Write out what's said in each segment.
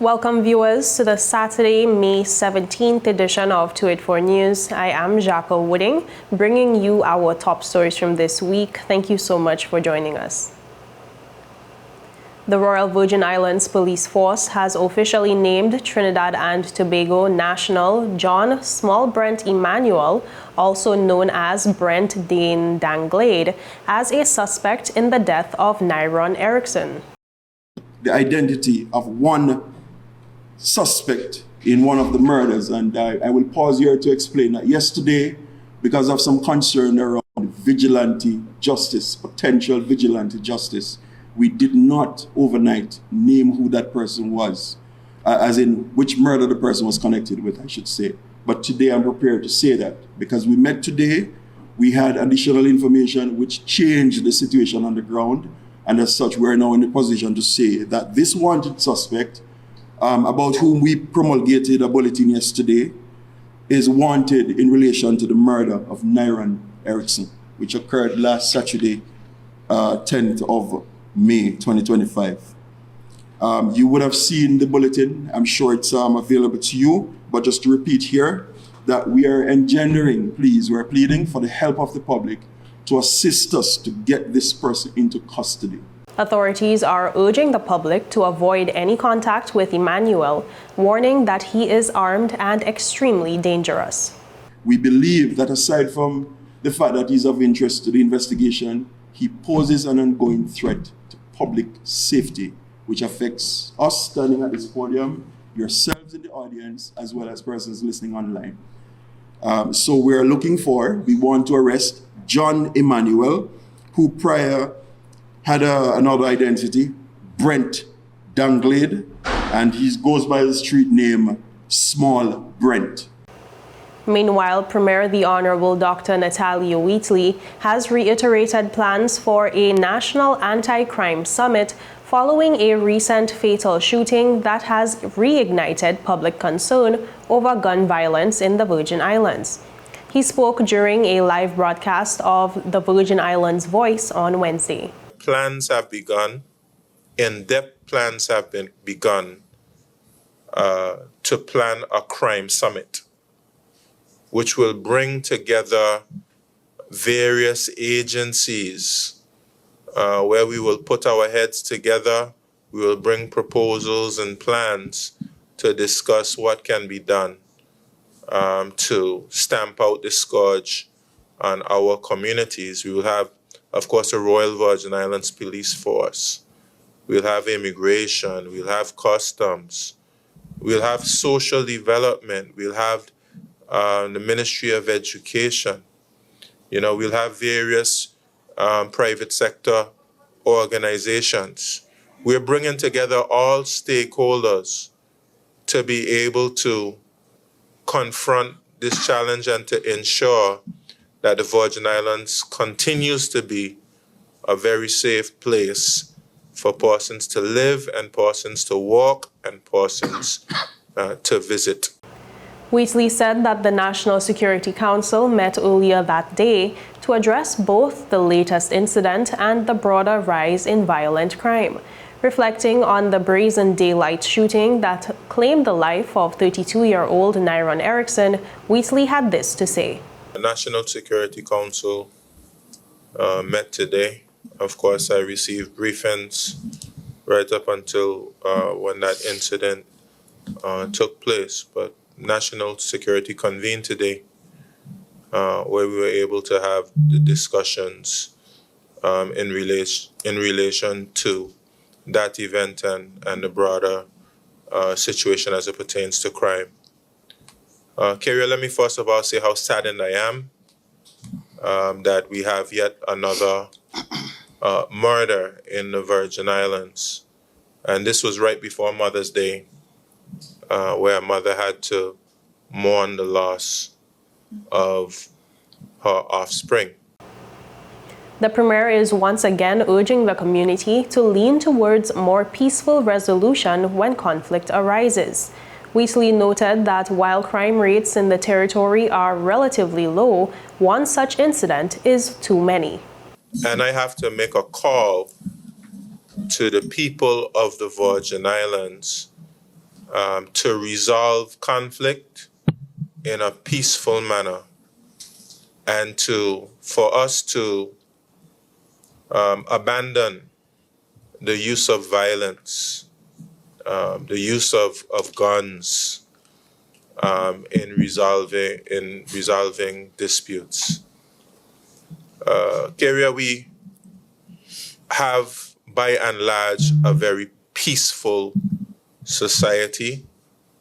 Welcome viewers to the Saturday, May 17th edition of 284 News. I am Jaco Wooding, bringing you our top stories from this week. Thank you so much for joining us. The Royal Virgin Islands Police Force has officially named Trinidad and Tobago national John Small Brent EMMANUEL, also known as Brent Dane Danglade, as a suspect in the death of Nyron Erickson. The identity of one suspect in one of the murders, and I will pause here to explain that yesterday, because of some concern around vigilante justice, potential vigilante justice, we did not overnight name who that person was, as in which murder the person was connected with, I should say. But today I'm prepared to say that because we met today, we had additional information which changed the situation on the ground, and as such we're now in a position to say that this wanted suspect, about whom we promulgated a bulletin yesterday, is wanted in relation to the murder of Nyron Erickson, which occurred last Saturday, 10th of May 2025. You would have seen the bulletin. I'm sure it's available to you, but just to repeat here that we are engendering, please, we're pleading for the help of the public to assist us to get this person into custody. Authorities are urging the public to avoid any contact with EMMANUEL, warning that he is armed and extremely dangerous. We believe that aside from the fact that he's of interest to the investigation, he poses an ongoing threat to public safety, which affects us standing at this podium, yourselves in the audience, as well as persons listening online. So we want to arrest John EMMANUEL, who prior had another identity, Brent Danglade, and he goes by the street name Small Brent. Meanwhile, Premier the Honorable Dr. Natalia Wheatley has reiterated plans for a national anti-crime summit following a recent fatal shooting that has reignited public concern over gun violence in the Virgin Islands. He spoke during a live broadcast of the Virgin Islands Voice on Wednesday. Plans have begun, in-depth plans have been begun to plan a crime summit, which will bring together various agencies where we will put our heads together. We will bring proposals and plans to discuss what can be done to stamp out the scourge on our communities. We will have, of course, the Royal Virgin Islands Police Force. We'll have immigration. We'll have customs. We'll have social development. We'll have the Ministry of Education. We'll have various private sector organizations. We're bringing together all stakeholders to be able to confront this challenge and to ensure that the Virgin Islands continues to be a very safe place for persons to live and persons to walk and persons to visit. Wheatley said that the National Security Council met earlier that day to address both the latest incident and the broader rise in violent crime. Reflecting on the brazen daylight shooting that claimed the life of 32-year-old Nyron Erickson, Wheatley had this to say. The National Security Council met today. Of course, I received briefings right up until when that incident took place. But National Security convened today where we were able to have the discussions in relation to that event and the broader situation as it pertains to crime. Carrier, let me first of all say how saddened I am that we have yet another murder in the Virgin Islands. And this was right before Mother's Day, where a mother had to mourn the loss of her offspring. The Premier is once again urging the community to lean towards more peaceful resolution when conflict arises. Wheatley noted that while crime rates in the territory are relatively low, one such incident is too many. And I have to make a call to the people of the Virgin Islands to resolve conflict in a peaceful manner, and for us to abandon the use of violence, the use of guns in resolving disputes. Keria, we have by and large a very peaceful society,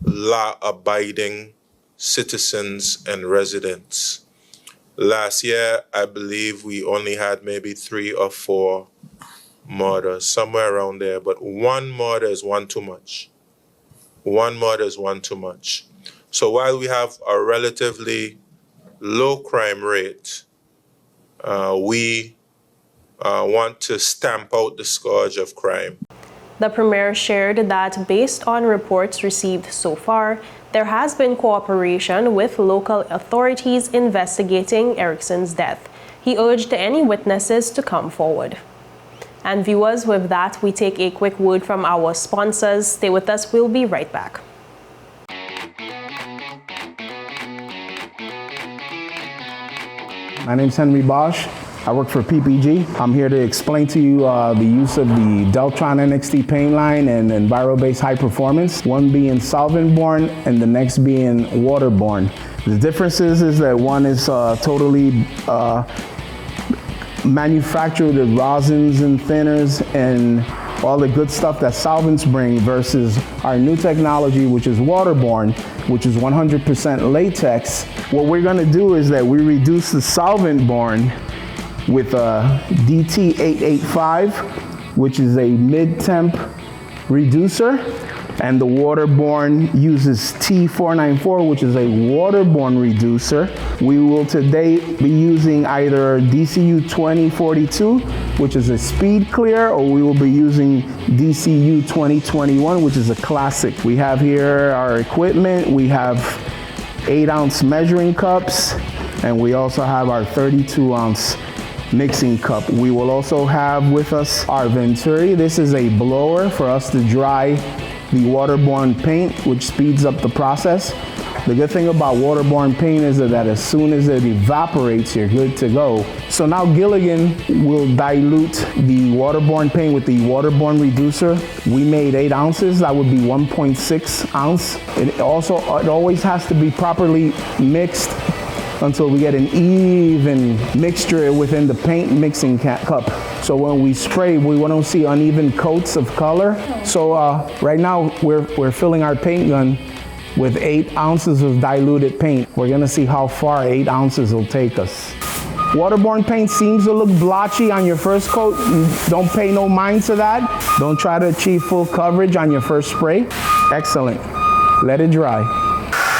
law-abiding citizens and residents. Last year, I believe we only had maybe 3 or 4 murders, somewhere around there, but 1 murder is one too much. 1 murder is one too much. So while we have a relatively low crime rate, we want to stamp out the scourge of crime. The Premier shared that based on reports received so far, there has been cooperation with local authorities investigating ERICKSON's death. He urged any witnesses to come forward. And viewers, with that, we take a quick word from our sponsors. Stay with us, we'll be right back. My name's Henry Bosch. I work for PPG. I'm here to explain to you the use of the Deltron NXT paint line and EnviroBase High Performance, one being solvent-borne and the next being waterborne. The difference is that one is totally manufactured with rosins and thinners and all the good stuff that solvents bring versus our new technology, which is waterborne, which is 100% latex. What we're gonna do is that we reduce the solvent-borne with a DT885, which is a mid-temp reducer, and the waterborne uses T494, which is a waterborne reducer. We will today be using either DCU 2042, which is a speed clear, or we will be using DCU 2021, which is a classic. We have here our equipment. We have 8-ounce measuring cups, and we also have our 32-ounce mixing cup. We will also have with us our Venturi. This is a blower for us to dry the waterborne paint, which speeds up the process. The good thing about waterborne paint is that as soon as it evaporates, you're good to go. So now Gilligan will dilute the waterborne paint with the waterborne reducer. We made 8 ounces, that would be 1.6 ounce. It always has to be properly mixed until we get an even mixture within the paint mixing cup. So when we spray, we don't see uneven coats of color. So right now we're filling our paint gun with 8 ounces of diluted paint. We're gonna see how far 8 ounces will take us. Waterborne paint seems to look blotchy on your first coat. Don't pay no mind to that. Don't try to achieve full coverage on your first spray. Excellent. Let it dry.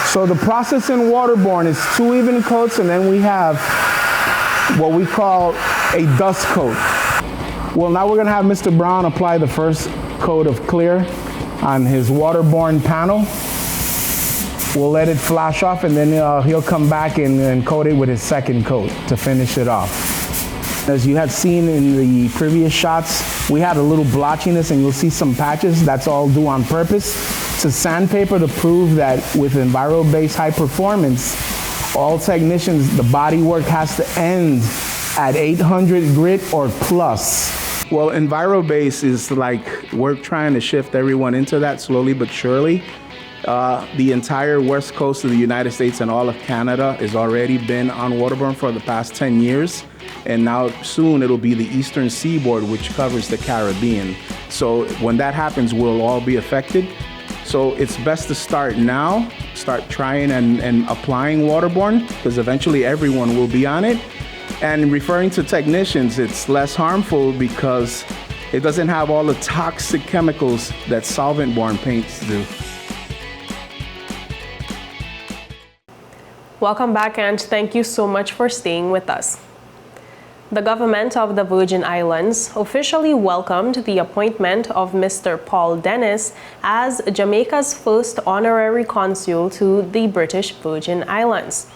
So the process in waterborne is 2 even coats, and then we have what we call a dust coat. Well, now we're gonna have Mr. Brown apply the first coat of clear on his waterborne panel. We'll let it flash off, and then he'll come back and coat it with his second coat to finish it off. As you had seen in the previous shots, we had a little blotchiness, and you'll see some patches. That's all due on purpose to sandpaper to prove that with EnviroBase High Performance, all technicians, the body work has to end at 800 grit or plus. Well, EnviroBase is like, we're trying to shift everyone into that slowly but surely. The entire west coast of the United States and all of Canada has already been on waterborne for the past 10 years. And now soon it'll be the eastern seaboard, which covers the Caribbean. So when that happens, we'll all be affected. So it's best to start now, start trying and applying waterborne, because eventually everyone will be on it. And referring to technicians, it's less harmful because it doesn't have all the toxic chemicals that solvent-borne paints do. Welcome back, and thank you so much for staying with us. The government of the Virgin Islands officially welcomed the appointment of Mr. Paul Dennis as Jamaica's first honorary consul to the British Virgin Islands.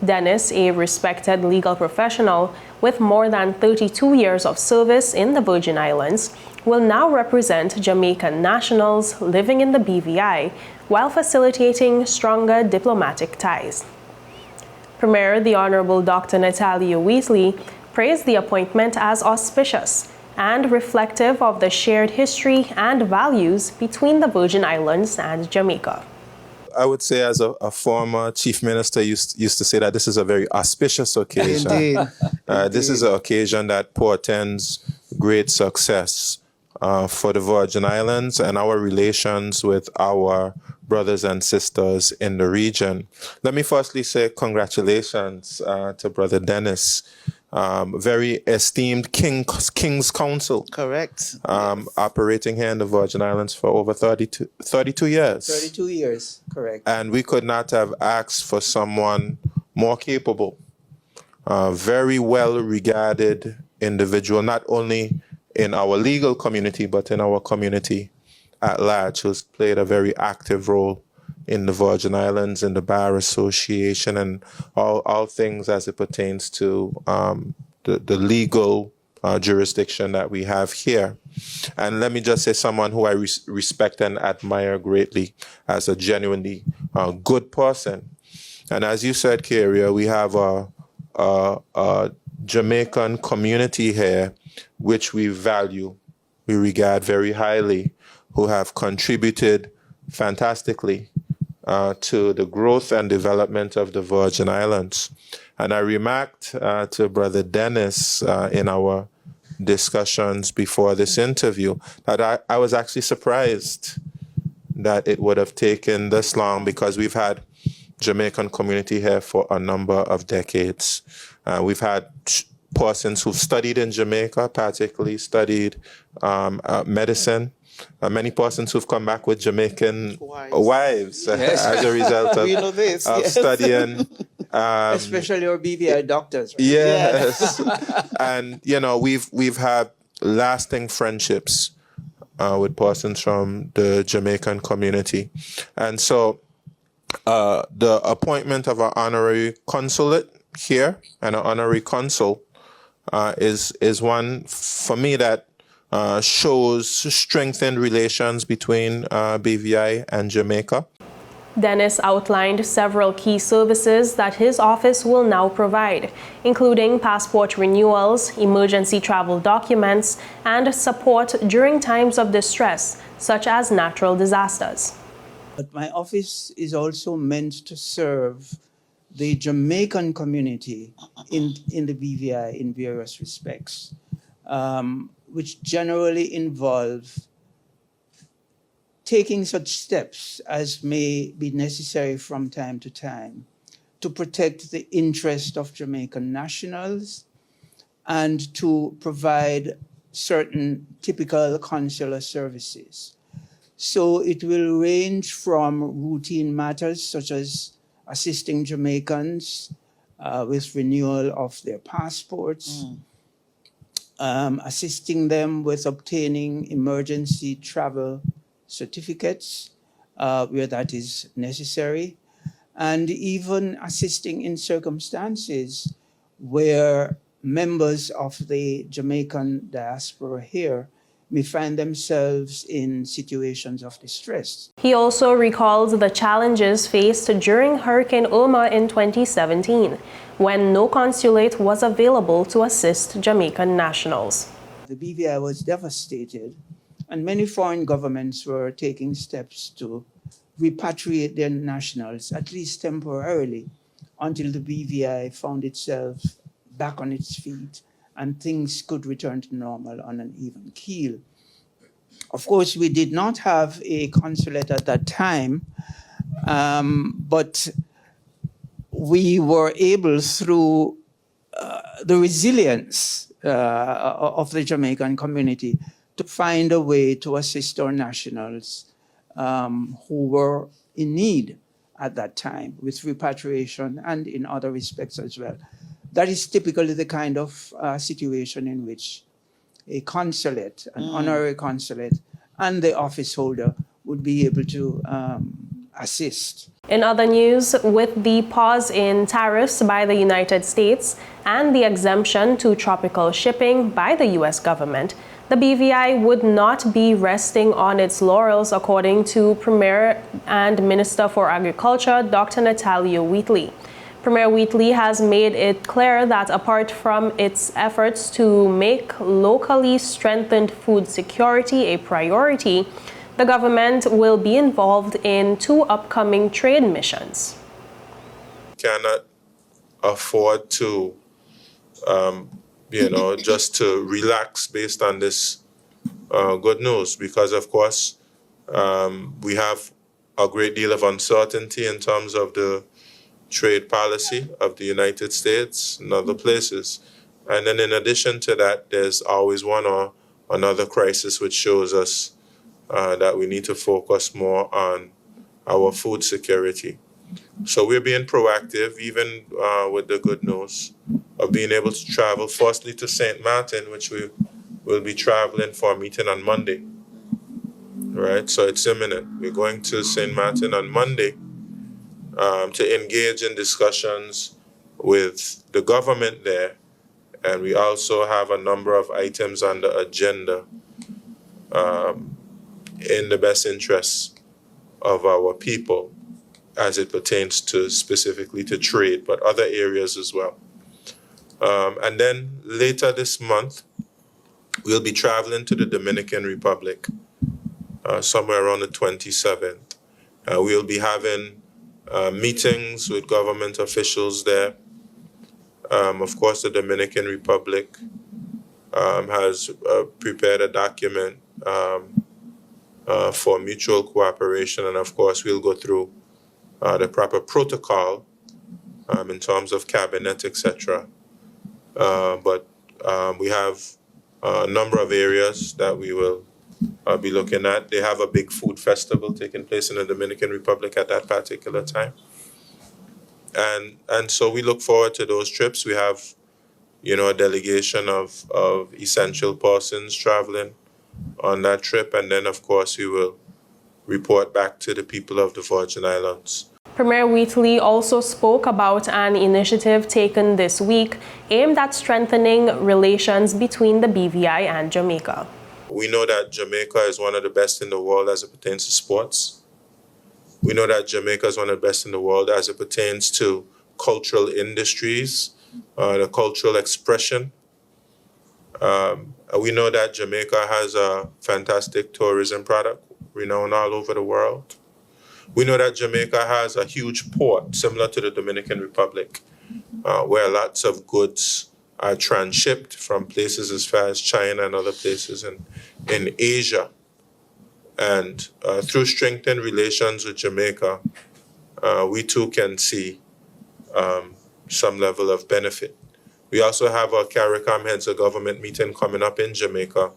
Dennis, a respected legal professional with more than 32 years of service in the Virgin Islands, will now represent Jamaican nationals living in the BVI while facilitating stronger diplomatic ties. Premier the Honorable Dr. Natalia Wheatley praised the appointment as auspicious and reflective of the shared history and values between the Virgin Islands and Jamaica. I would say, as a former chief minister used to say, that this is a very auspicious occasion. Indeed. This is an occasion that portends great success for the Virgin Islands and our relations with our brothers and sisters in the region. Let me firstly say congratulations to Brother Dennis. Very esteemed King's Council. Correct. Operating here in the Virgin Islands for over 32 years. 32 years, correct. And we could not have asked for someone more capable. Very well regarded individual, not only in our legal community, but in our community at large, who's played a very active role in the Virgin Islands, in the Bar Association, and all things as it pertains to the legal jurisdiction that we have here. And let me just say, someone who I respect and admire greatly as a genuinely good person. And as you said, Karia, we have a Jamaican community here, which we value, we regard very highly, who have contributed fantastically to the growth and development of the Virgin Islands. And I remarked to Brother Dennis in our discussions before this interview that I was actually surprised that it would have taken this long, because we've had Jamaican community here for a number of decades. We've had persons who've studied in Jamaica, particularly studied medicine. Many persons who've come back with Jamaican wives Yes. as a result We know this, of yes. studying. Especially our BVI doctors. Right? Yes. And, you know, we've had lasting friendships with persons from the Jamaican community. And so the appointment of an honorary consulate here and an honorary consul is one, for me, that shows strengthened relations between BVI and Jamaica. Dennis outlined several key services that his office will now provide, including passport renewals, emergency travel documents, and support during times of distress, such as natural disasters. But my office is also meant to serve the Jamaican community in the BVI in various respects, which generally involve taking such steps as may be necessary from time to time to protect the interest of Jamaican nationals and to provide certain typical consular services. So it will range from routine matters such as assisting Jamaicans with renewal of their passports, assisting them with obtaining emergency travel certificates where that is necessary, and even assisting in circumstances where members of the Jamaican diaspora here may find themselves in situations of distress. He also recalled the challenges faced during Hurricane Irma in 2017, when no consulate was available to assist Jamaican nationals. The BVI was devastated, and many foreign governments were taking steps to repatriate their nationals, at least temporarily, until the BVI found itself back on its feet and things could return to normal on an even keel. Of course, we did not have a consulate at that time, but we were able, through the resilience of the Jamaican community, to find a way to assist our nationals who were in need at that time with repatriation and in other respects as well. That is typically the kind of situation in which a consulate, an honorary consulate, and the office holder would be able to assist. In other news, with the pause in tariffs by the United States and the exemption to tropical shipping by the U.S. government, The BVI would not be resting on its laurels, according to Premier and Minister for Agriculture, Dr. Natalia Wheatley. Premier Wheatley has made it clear that apart from its efforts to make locally strengthened food security a priority, the government will be involved in 2 upcoming trade missions. Cannot afford to just to relax based on this good news, because of course we have a great deal of uncertainty in terms of the trade policy of the United States and other places. And then in addition to that, there's always one or another crisis which shows us that we need to focus more on our food security. So we're being proactive, even with the good news of being able to travel firstly to St. Martin, which we will be traveling for a meeting on Monday. Right, so it's imminent. We're going to St. Martin on Monday to engage in discussions with the government there. And we also have a number of items on the agenda in the best interests of our people as it pertains to specifically to trade, but other areas as well. And then later this month, we'll be traveling to the Dominican Republic, somewhere around the 27th. We'll be having meetings with government officials there. Of course, the Dominican Republic has prepared a document for mutual cooperation, and of course, we'll go through the proper protocol in terms of cabinet, etc. But we have a number of areas that we will be looking at. They have a big food festival taking place in the Dominican Republic at that particular time. And so we look forward to those trips. We have, a delegation of essential persons traveling on that trip. And then, of course, we will report back to the people of the Virgin Islands. Premier Wheatley also spoke about an initiative taken this week aimed at strengthening relations between the BVI and Jamaica. We know that Jamaica is one of the best in the world as it pertains to sports. We know that Jamaica is one of the best in the world as it pertains to cultural industries, the cultural expression. We know that Jamaica has a fantastic tourism product, renowned all over the world. We know that Jamaica has a huge port, similar to the Dominican Republic, where lots of goods are transshipped from places as far as China and other places in Asia. And through strengthened relations with Jamaica, we too can see some level of benefit. We also have our CARICOM Heads of Government meeting coming up in Jamaica,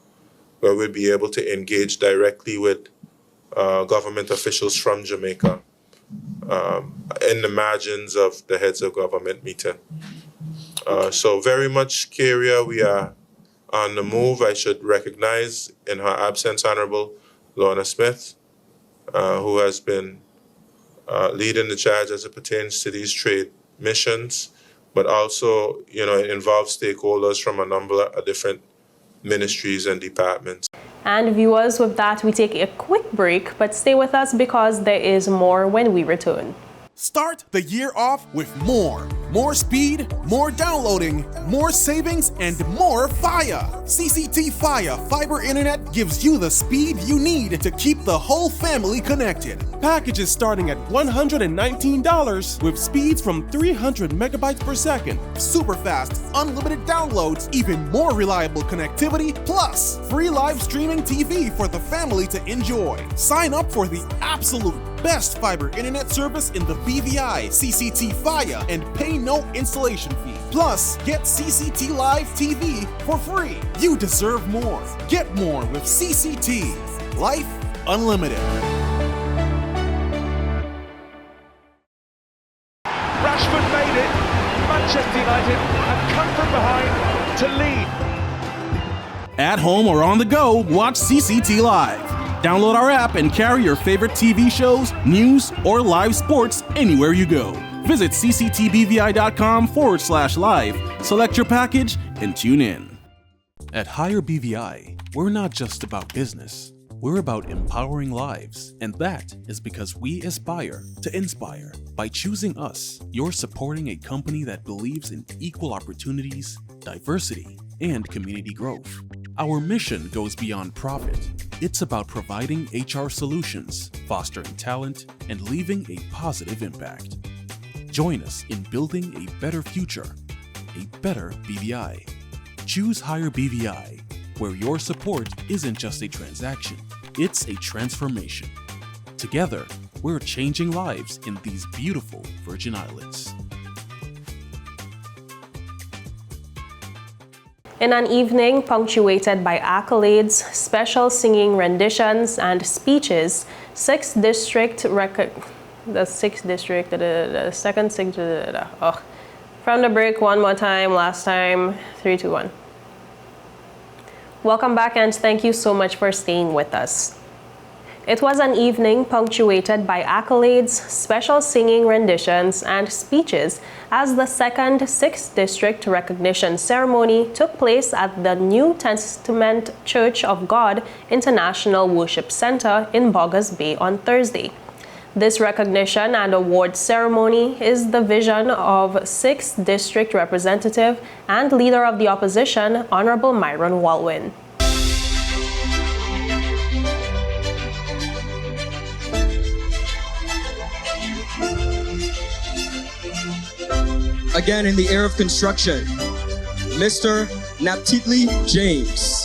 where we'll be able to engage directly with government officials from Jamaica in the margins of the Heads of Government meeting. So very much, Kyria, we are on the move. I should recognize in her absence Honorable Lorna Smith, who has been leading the charge as it pertains to these trade missions, but also, it involves stakeholders from a number of different ministries and departments. And viewers, with that, we take a quick break, but stay with us because there is more when we return. Start the year off with more. More speed, more downloading, more savings, and more fire. CCT Fire Fiber Internet gives you the speed you need to keep the whole family connected. Packages starting at $119 with speeds from 300 megabytes per second, super fast, unlimited downloads, even more reliable connectivity, plus free live streaming TV for the family to enjoy. Sign up for the absolute best fiber internet service in the BVI, CCT Fire, and pay no installation fee. Plus, get CCT Live TV for free. You deserve more. Get more with CCT. Life Unlimited. Rashford made it. Manchester United have come from behind to lead. At home or on the go, watch CCT Live. Download our app and carry your favorite TV shows, news, or live sports anywhere you go. Visit cctbvi.com/live, select your package, and tune in. At Higher BVI, We're not just about business. We're about empowering lives, and that is because we aspire to inspire. By choosing us, you're supporting a company that believes in equal opportunities, diversity, and community growth. Our mission goes beyond profit. It's about providing HR solutions, fostering talent, and leaving a positive impact. Join us in building a better future, a better BVI. Choose Higher BVI, where your support isn't just a transaction, it's a transformation. Together, we're changing lives in these beautiful Virgin Islands. In an evening punctuated by accolades, special singing renditions, and speeches, the 2nd district, from the break one more time, last time, 3, 2, 1. Welcome back and thank you so much for staying with us. It was an evening punctuated by accolades, special singing renditions, and speeches as the 2nd 6th District recognition ceremony took place at the New Testament Church of God International Worship Center in Boggers Bay on Thursday. This recognition and award ceremony is the vision of 6th District Representative and Leader of the Opposition, Honorable Myron Walwyn. Again, in the era of construction, Mr. Naptitli James.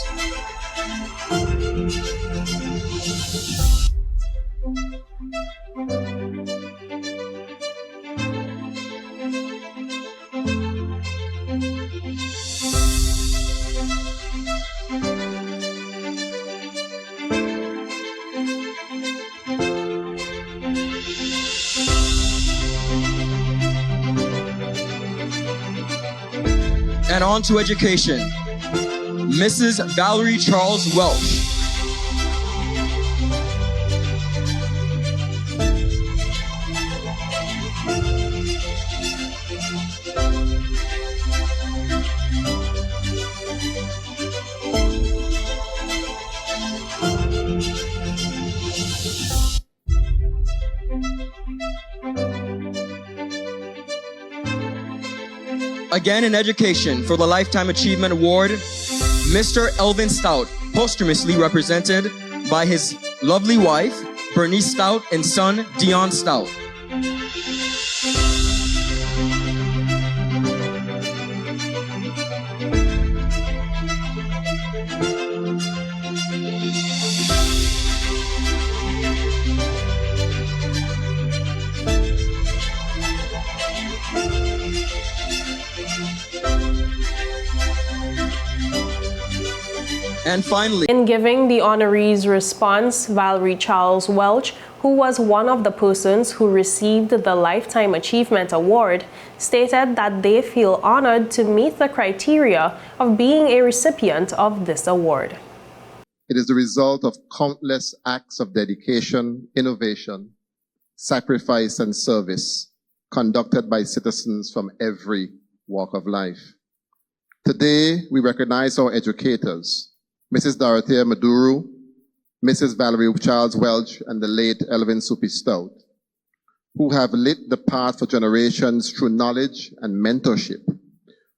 And on to education, Mrs. Valerie Charles Welch. Again in education for the Lifetime Achievement Award, Mr. Elvin Stout, posthumously represented by his lovely wife, Bernice Stout, and son, Dion Stout. And finally, in giving the honorees response, Valerie Charles Welch, who was one of the persons who received the Lifetime Achievement Award, stated that they feel honored to meet the criteria of being a recipient of this award. It is the result of countless acts of dedication, innovation, sacrifice, and service conducted by citizens from every walk of life. Today, we recognize our educators, Mrs. Dorothea Maduru, Mrs. Valerie Charles Welch, and the late Elvin Soupy Stout, who have lit the path for generations through knowledge and mentorship.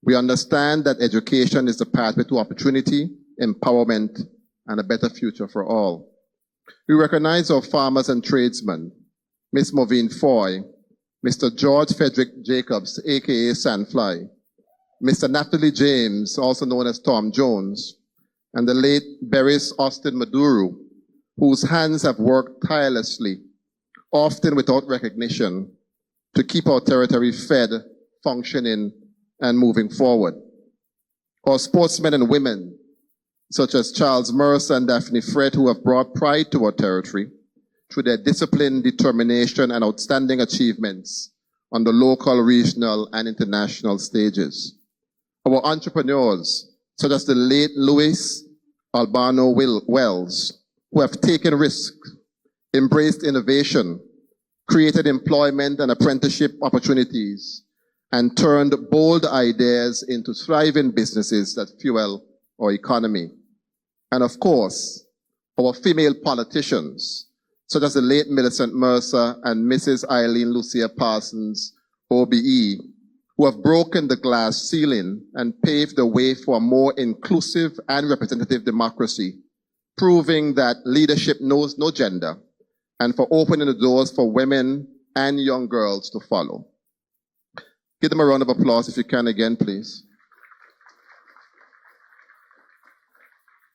We understand that education is the pathway to opportunity, empowerment, and a better future for all. We recognize our farmers and tradesmen, Ms. Moveen Foy, Mr. George Frederick Jacobs, aka Sandfly, Mr. Naphtali James, also known as Tom Jones, and the late Beres Austin Maduru, whose hands have worked tirelessly, often without recognition, to keep our territory fed, functioning, and moving forward. Our sportsmen and women, such as Charles Mercer and Daphne Fred, who have brought pride to our territory through their discipline, determination, and outstanding achievements on the local, regional, and international stages. Our entrepreneurs, such as the late Louis Albano Wells, who have taken risks, embraced innovation, created employment and apprenticeship opportunities, and turned bold ideas into thriving businesses that fuel our economy. And of course, our female politicians, such as the late Millicent Mercer and Mrs. Eileen Lucia Parsons, OBE, who have broken the glass ceiling and paved the way for a more inclusive and representative democracy, proving that leadership knows no gender, and for opening the doors for women and young girls to follow. Give them a round of applause if you can again, please.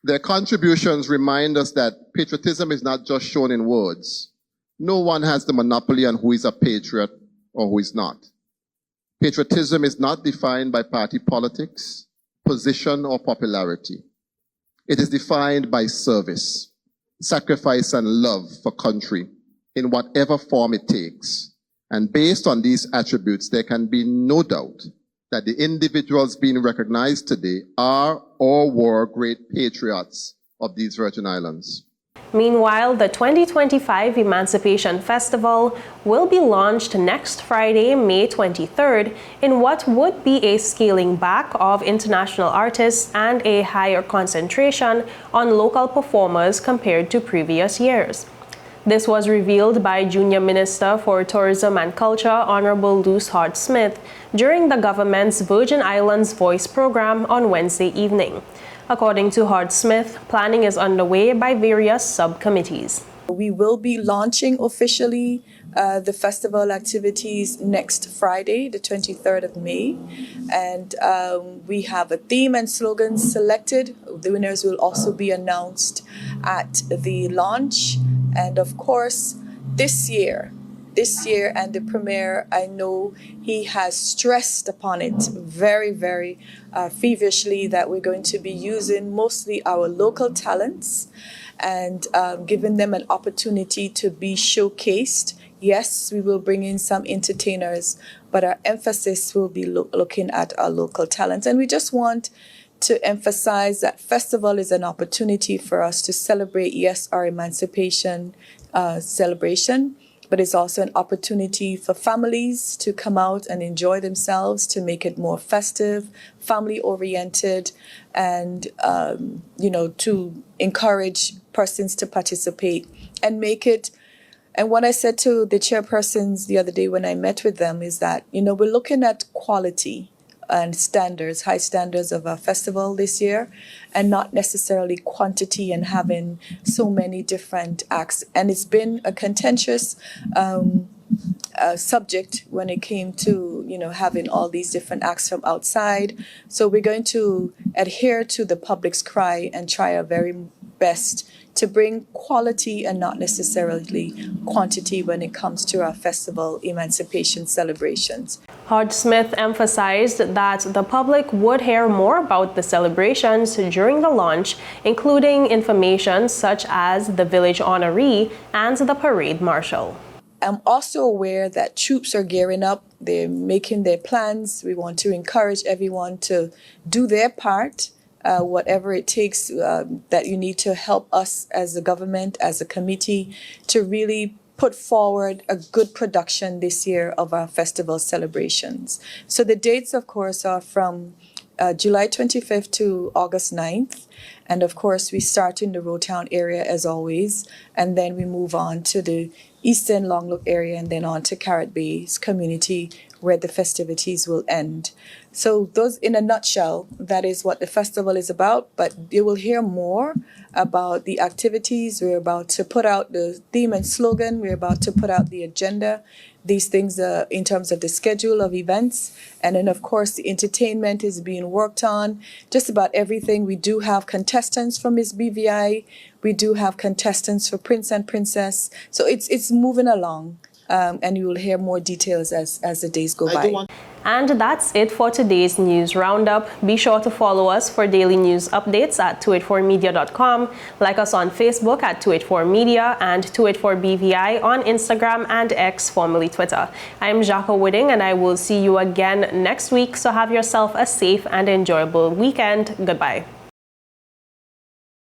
Their contributions remind us that patriotism is not just shown in words. No one has the monopoly on who is a patriot or who is not. Patriotism is not defined by party politics, position, or popularity. It is defined by service, sacrifice, and love for country in whatever form it takes. And based on these attributes, there can be no doubt that the individuals being recognized today are or were great patriots of these Virgin Islands. Meanwhile, the 2025 Emancipation Festival will be launched next Friday, May 23rd, in what would be a scaling back of international artists and a higher concentration on local performers compared to previous years. This was revealed by Junior Minister for Tourism and Culture, Honorable Luce Hart-Smith, during the government's Virgin Islands Voice program on Wednesday evening. According to Hart-Smith, planning is underway by various subcommittees. We will be launching officially the festival activities next Friday, the 23rd of May. And we have a theme and slogan selected. The winners will also be announced at the launch. And of course, this year and the Premier, I know he has stressed upon it very, very feverishly that we're going to be using mostly our local talents and giving them an opportunity to be showcased. Yes, we will bring in some entertainers, but our emphasis will be looking at our local talents. And we just want to emphasize that festival is an opportunity for us to celebrate, yes, our emancipation celebration, but it's also an opportunity for families to come out and enjoy themselves, to make it more festive, family-oriented, and, to encourage persons to participate and make it. And what I said to the chairpersons the other day when I met with them is that, we're looking at quality and standards, high standards of our festival this year, and not necessarily quantity and having so many different acts. And it's been a contentious subject when it came to, having all these different acts from outside. So we're going to adhere to the public's cry and try our very best to bring quality and not necessarily quantity when it comes to our festival emancipation celebrations. Hart-Smith emphasized that the public would hear more about the celebrations during the launch, including information such as the village honoree and the parade marshal. I'm also aware that troops are gearing up. They're making their plans. We want to encourage everyone to do their part. Whatever it takes that you need to help us as a government, as a committee, to really put forward a good production this year of our festival celebrations. So the dates, of course, are from July 25th to August 9th. And of course, we start in the Rotown area as always, and then we move on to the Eastern Longlook area and then on to Carrot Bay's community where the festivities will end. So those, in a nutshell, that is what the festival is about, but you will hear more about the activities. We're about to put out the theme and slogan. We're about to put out the agenda. These things in terms of the schedule of events. And then, of course, the entertainment is being worked on. Just about everything. We do have contestants from Miss BVI. We do have contestants for Prince and Princess. So it's moving along. And you will hear more details as the days go by. And that's it for today's news roundup. Be sure to follow us for daily news updates at 284media.com. Like us on Facebook at 284media and 284BVI on Instagram and X, formerly Twitter. I'm Jacko Wooding, and I will see you again next week. So have yourself a safe and enjoyable weekend. Goodbye.